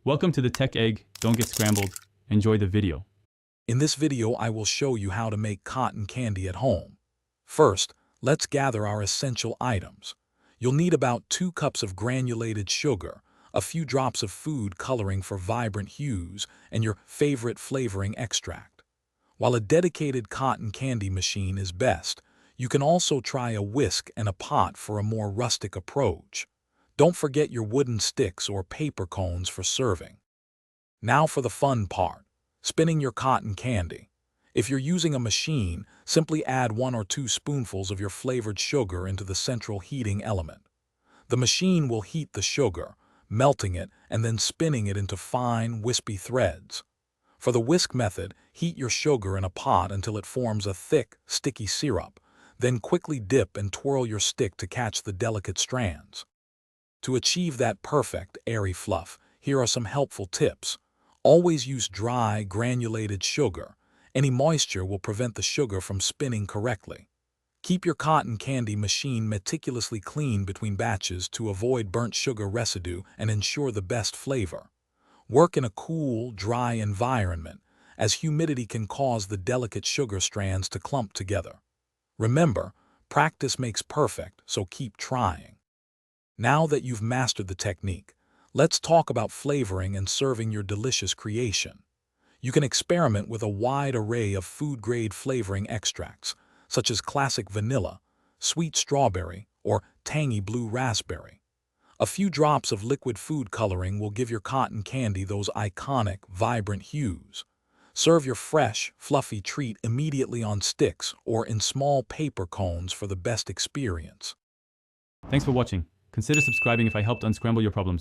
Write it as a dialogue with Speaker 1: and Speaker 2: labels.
Speaker 1: Welcome to the Tech Egg. Don't get scrambled. Enjoy the video.
Speaker 2: In this video, I will show you how to make cotton candy at home. First, let's gather our essential items. You'll need about 2 cups of granulated sugar, a few drops of food coloring for vibrant hues, and your favorite flavoring extract. While a dedicated cotton candy machine is best, you can also try a whisk and a pot for a more rustic approach. Don't forget your wooden sticks or paper cones for serving. Now for the fun part, spinning your cotton candy. If you're using a machine, simply add 1 or 2 spoonfuls of your flavored sugar into the central heating element. The machine will heat the sugar, melting it and then spinning it into fine, wispy threads. For the whisk method, heat your sugar in a pot until it forms a thick, sticky syrup. Then quickly dip and twirl your stick to catch the delicate strands. To achieve that perfect, airy fluff, here are some helpful tips. Always use dry, granulated sugar. Any moisture will prevent the sugar from spinning correctly. Keep your cotton candy machine meticulously clean between batches to avoid burnt sugar residue and ensure the best flavor. Work in a cool, dry environment, as humidity can cause the delicate sugar strands to clump together. Remember, practice makes perfect, so keep trying. Now that you've mastered the technique, let's talk about flavoring and serving your delicious creation. You can experiment with a wide array of food-grade flavoring extracts, such as classic vanilla, sweet strawberry, or tangy blue raspberry. A few drops of liquid food coloring will give your cotton candy those iconic, vibrant hues. Serve your fresh, fluffy treat immediately on sticks or in small paper cones for the best experience.
Speaker 1: Thanks for watching. Consider subscribing if I helped unscramble your problems.